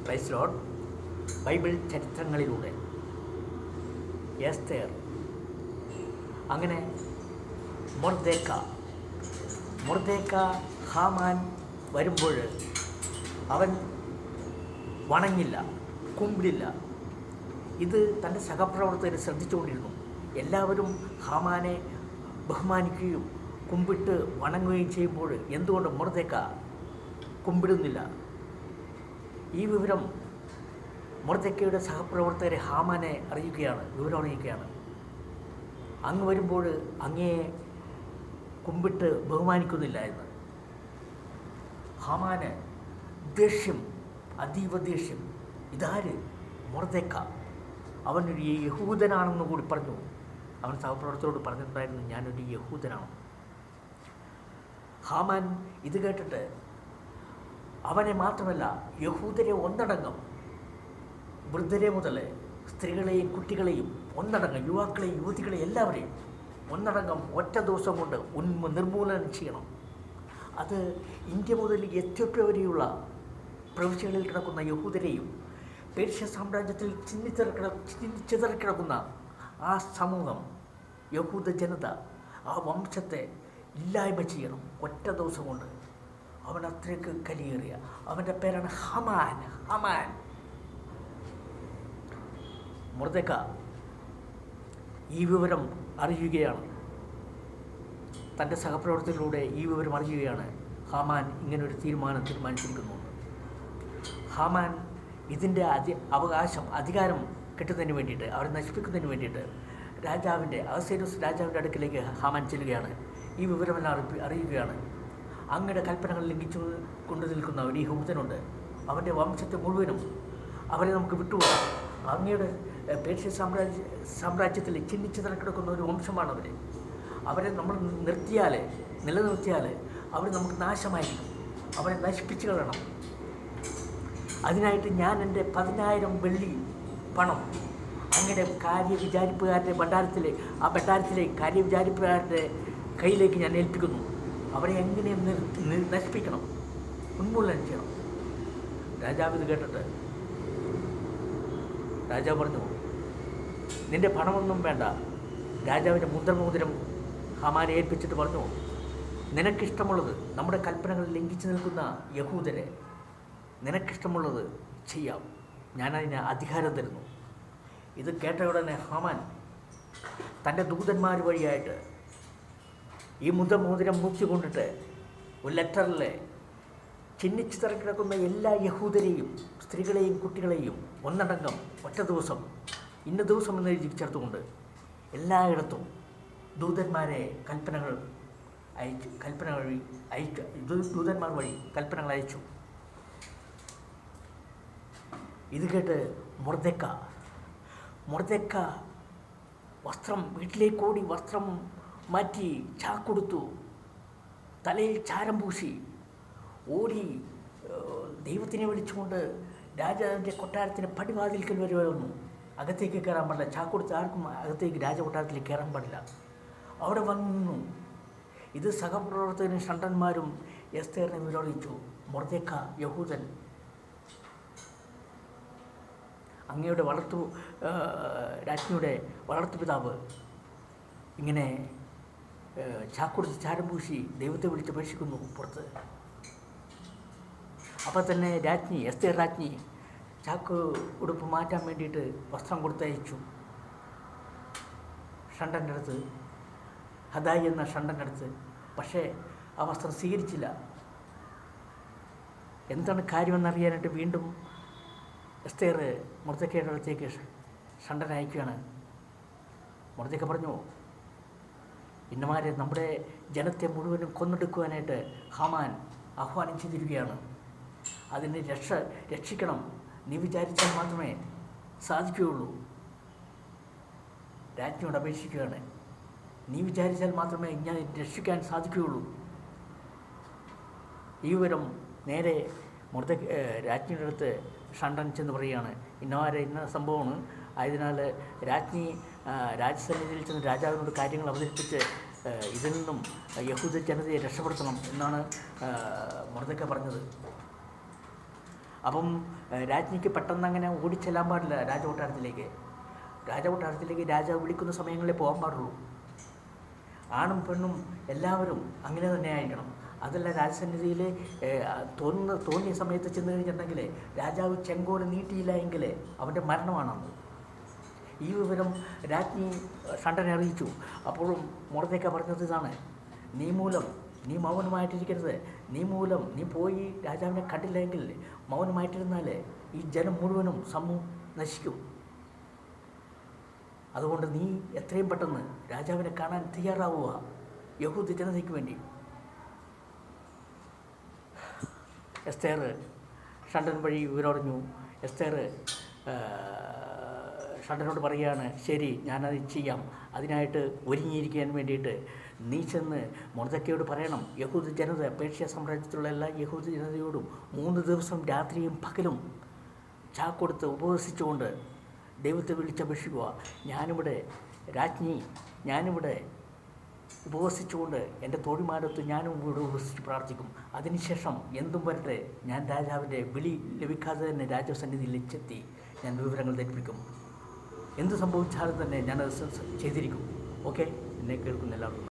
Price Lord. Bible ചരിത്രങ്ങളിലൂടെ Esther, അങ്ങനെ Mordecai Haman വരുമ്പോൾ അവൻ വണങ്ങില്ല, കുമ്പിടില്ല. ഇത് തൻ്റെ സഹപ്രവർത്തകർ ശ്രദ്ധിച്ചുകൊണ്ടിരുന്നു. എല്ലാവരും ഹാമാനെ ബഹുമാനിക്കുകയും കുമ്പിട്ട് വണങ്ങുകയും ചെയ്യുമ്പോൾ എന്തുകൊണ്ട് മൊർദെക്ക കുമ്പിടുന്നില്ല? ഈ വിവരം മൊർദെക്കയുടെ സഹപ്രവർത്തകരെ ഹാമാനെ വിവരം അറിയിക്കുകയാണ്. അങ്ങ് വരുമ്പോൾ അങ്ങയെ കുമ്പിട്ട് ബഹുമാനിക്കുന്നില്ല എന്ന്. ഹാമാന് ദേഷ്യം, അതീവ ദേഷ്യം. ഇതാര്? മൊർദെക്ക. അവനൊരു യഹൂദനാണെന്ന് കൂടി പറഞ്ഞു. അവൻ സഹപ്രവർത്തകരോട് പറഞ്ഞിട്ടുണ്ടായിരുന്നു, ഞാനൊരു യഹൂദനാണ്. ഹാമാൻ ഇത് കേട്ടിട്ട് അവനെ മാത്രമല്ല, യഹൂദരെ ഒന്നടങ്കം, വൃദ്ധരെ മുതൽ സ്ത്രീകളെയും കുട്ടികളെയും ഒന്നടങ്കം, യുവാക്കളെയും യുവതികളെയും എല്ലാവരെയും ഒന്നടങ്കം ഒറ്റ ദിവസം കൊണ്ട് നിർമൂലനം ചെയ്യണം. അത് ഇന്ത്യ മുതൽ എത്യോപ്യ വരെയുള്ള പ്രവിശ്യകളിൽ കിടക്കുന്ന യഹൂദരെയും പേർഷ്യ സാമ്രാജ്യത്തിൽ ചിതറിക്കിടക്കുന്ന ആ സമൂഹം, യഹൂദ ജനത, ആ വംശത്തെ ഇല്ലായ്മ ചെയ്യണം ഒറ്റ ദിവസം കൊണ്ട്. അവൻ അത്രയ്ക്ക് കലിയേറിയ, അവൻ്റെ പേരാണ് ഹമാൻ. മൊർദെക്ക ഈ വിവരം അറിയുകയാണ്. തൻ്റെ സഹപ്രവർത്തകരിലൂടെ ഈ വിവരം അറിയുകയാണ്. ഹാമാൻ ഇങ്ങനൊരു തീരുമാനിച്ചിരിക്കുന്നു. ഹാമാൻ ഇതിൻ്റെ അധികാരം കിട്ടുന്നതിന് വേണ്ടിയിട്ട്, അവരെ നശിപ്പിക്കുന്നതിന് വേണ്ടിയിട്ട് അഹസ്വേരോസ് രാജാവിൻ്റെ അടുക്കിലേക്ക് ഹാമാൻ ചെല്ലുകയാണ്. ഈ വിവരമെല്ലാം അറിയുകയാണ്. അങ്ങയുടെ കൽപ്പനകൾ ലംഘിച്ചു കൊണ്ടു നിൽക്കുന്ന ഒരു യഹൂദനുണ്ട്. അവൻ്റെ വംശത്തെ മുഴുവനും അവരെ നമുക്ക് വിട്ടുകൊടുക്കാം. അങ്ങയുടെ പേർഷ്യ സാമ്രാജ്യത്തിൽ ചിഹ്നിച്ചിതറി കിടക്കുന്ന ഒരു വംശമാണ് അവരെ നമ്മൾ നിലനിർത്തിയാൽ അവർ നമുക്ക് നാശമായിരിക്കും. അവരെ നശിപ്പിച്ചു കളയണം. അതിനായിട്ട് ഞാൻ എൻ്റെ 10,000 വെള്ളി പണം അങ്ങയുടെ കാര്യവിചാരിപ്പുകാരുടെ ഭണ്ഡാരത്തിലെ കാര്യവിചാരിപ്പുകാരുടെ കയ്യിലേക്ക് ഞാൻ ഏൽപ്പിക്കുന്നു. അവരെ എങ്ങനെ നശിപ്പിക്കണം, ഉന്മൂലനം ചെയ്യണം. രാജാവ് ഇത് കേട്ടിട്ട് രാജാവ് പറഞ്ഞു, നിൻ്റെ പണമൊന്നും വേണ്ട. രാജാവിൻ്റെ മുദ്രമോതിരം ഹാമാനെ ഏൽപ്പിച്ചിട്ട് പറഞ്ഞു, നിനക്കിഷ്ടമുള്ളത്, നമ്മുടെ കൽപ്പനകൾ ലംഘിച്ചു നിൽക്കുന്ന യഹൂദരെ നിനക്കിഷ്ടമുള്ളത് ചെയ്യാം, ഞാനതിന് അധികാരം തരുന്നു. ഇത് കേട്ട ഉടനെ ഹാമാൻ തൻ്റെ ദൂതന്മാർ വഴിയായിട്ട് ഈ മുദ്രമോതിരം മുറിച്ചുകൊണ്ടിട്ട് ഒരു ലെറ്ററിൽ ചിഹ്നിച്ചിതറി കിടക്കുന്ന എല്ലാ യഹൂദരെയും സ്ത്രീകളെയും കുട്ടികളെയും ഒന്നടങ്കം ഒറ്റ ദിവസം, ഇന്ന ദിവസം എന്ന് എഴുതി ചേർത്തുകൊണ്ട് എല്ലായിടത്തും ദൂതന്മാർ വഴി കൽപ്പനകൾ അയച്ചു. ഇത് കേട്ട് മൊർദെക്ക വീട്ടിലേക്കോടി വസ്ത്രം മാറ്റി ചാക്കൊടുത്തു, തലയിൽ ചാരം പൂശി ഓടി ദൈവത്തിനെ വിളിച്ചുകൊണ്ട് രാജാവിൻ്റെ കൊട്ടാരത്തിന് പടിവാതിൽക്കൽ വന്നു. അകത്തേക്ക് കയറാൻ പാടില്ല. ചാക്കൊടുത്ത് ആർക്കും അകത്തേക്ക് രാജകൊട്ടാരത്തിലേക്ക് കയറാൻ പാടില്ല. അവിടെ വന്നു. ഇത് സഹപ്രവർത്തകരും ഷണ്ടന്മാരും എസ്തേറിനെ വിരോധിച്ചു. മൊർദെക്ക യഹൂദൻ, അങ്ങയുടെ രാജ്ഞിയുടെ വളർത്തുപിതാവ് ഇങ്ങനെ ചാക്കൊടുത്ത് ചാരം പൂശി ദൈവത്തെ വിളിച്ചപേക്ഷിക്കുന്നു പുറത്ത്. അപ്പോൾ തന്നെ എസ്തേർ രാജ്ഞി ചാക്ക് ഉടുപ്പ് മാറ്റാൻ വേണ്ടിയിട്ട് വസ്ത്രം കൊടുത്തയച്ചു ഷണ്ടൻ്റെ അടുത്ത്, ഹദായി എന്ന ഷണ്ടൻ്റെ അടുത്ത്. പക്ഷേ ആ വസ്ത്രം സ്വീകരിച്ചില്ല. എന്താണ് കാര്യമെന്നറിയാനായിട്ട് വീണ്ടും എസ്തേർ മൊർദെക്കയുടെ അടുത്തേക്ക് ഷണ്ടനെ അയക്കുകയാണ്. മൊർദെക്ക പറഞ്ഞു, ഇന്നമാരെ നമ്മുടെ ജനത്തെ മുഴുവനും കൊന്നെടുക്കുവാനായിട്ട് ഹാമാൻ ആഹ്വാനം ചെയ്തിരിക്കുകയാണ്. അതിനെ രക്ഷിക്കണം. നീ വിചാരിച്ചാൽ മാത്രമേ സാധിക്കുകയുള്ളൂ. രാജ്ഞിയോട് അപേക്ഷിക്കുകയാണ്. നീ വിചാരിച്ചാൽ മാത്രമേ ഞാൻ രക്ഷിക്കാൻ സാധിക്കുകയുള്ളൂ. ഈ വിവരം നേരെ രാജ്ഞിയുടെ അടുത്ത് ഷണ്ടൻ ചെന്ന് പറയുകയാണ്, ഇന്ന സംഭവമാണ്. ആയതിനാൽ രാജ്ഞി രാജസന്നിധിയിൽ ചെന്ന് രാജാവിനോട് കാര്യങ്ങൾ അവതരിപ്പിച്ച് ഇതിൽ നിന്നും യഹൂദ ജനതയെ രക്ഷപ്പെടുത്തണം എന്നാണ് മൊർദെക്ക പറഞ്ഞത്. അപ്പം രാജ്ഞിക്ക് പെട്ടെന്ന് അങ്ങനെ ഓടിച്ചെല്ലാൻ പാടില്ല രാജകൊട്ടാരത്തിലേക്ക്. രാജകൊട്ടാരത്തിലേക്ക് രാജാവ് വിളിക്കുന്ന സമയങ്ങളിലേ പോകാൻ പാടുള്ളൂ. ആണും പെണ്ണും എല്ലാവരും അങ്ങനെ തന്നെ ആയിരിക്കണം. അതല്ല രാജസന്നിധിയിൽ തോന്നിയ സമയത്ത് ചെന്ന് കഴിഞ്ഞിട്ടുണ്ടെങ്കിൽ രാജാവ് ചെങ്കോൽ നീട്ടിയില്ല എങ്കിൽ അവൻ്റെ മരണമാണെന്ന്. ഈ വിവരം രാജ്ഞി ഷണ്ടനെ അറിയിച്ചു. അപ്പോഴും മൊർദെഖായി പറഞ്ഞത് ഇതാണ്: നീ മൗനമായിട്ടിരിക്കരുത്. നീ പോയി രാജാവിനെ കണ്ടില്ലെങ്കിൽ മൗനമായിട്ടിരുന്നാൽ ഈ ജനം മുഴുവനും നശിക്കും. അതുകൊണ്ട് നീ എത്രയും പെട്ടെന്ന് രാജാവിനെ കാണാൻ തയ്യാറാവുക, യഹൂദ ജനതയ്ക്ക് വേണ്ടി. എസ്തേർ ഷണ്ടൻ വഴി വിവരമറിഞ്ഞു. എസ്തേർ ഷണ്ടനോട് പറയുകയാണ്, ശരി, ഞാനത് ചെയ്യാം. അതിനായിട്ട് ഒരുങ്ങിയിരിക്കാൻ വേണ്ടിയിട്ട് നീ ചെന്ന് മൊർദെഖായിയോട് പറയണം, യഹൂദ ജനത, പേർഷ്യ സാമ്രാജ്യത്തിലുള്ള എല്ലാ യഹൂദ ജനതയോടും 3 ദിവസം രാത്രിയും പകലും ചാക്കൊടുത്ത് ഉപവസിച്ചുകൊണ്ട് ദൈവത്തെ വിളിച്ചപേക്ഷിക്കുക. ഞാനിവിടെ ഉപവസിച്ചുകൊണ്ട് എൻ്റെ തോഴിമാരത്ത് ഞാനും ഇവിടെ ഉപവസിച്ച് പ്രാർത്ഥിക്കും. അതിനുശേഷം എന്തും വരട്ടെ, ഞാൻ രാജാവിൻ്റെ വിളി ലഭിക്കാതെ തന്നെ രാജസന്നിധിയിൽ എത്തി ഞാൻ വിവരങ്ങൾ ധരിപ്പിക്കും. എന്ത് സംഭവിച്ചാലും തന്നെ ഞാനത് ചെയ്തിരിക്കും. ഓക്കെ, എന്നെ കേൾക്കുന്ന എല്ലാവർക്കും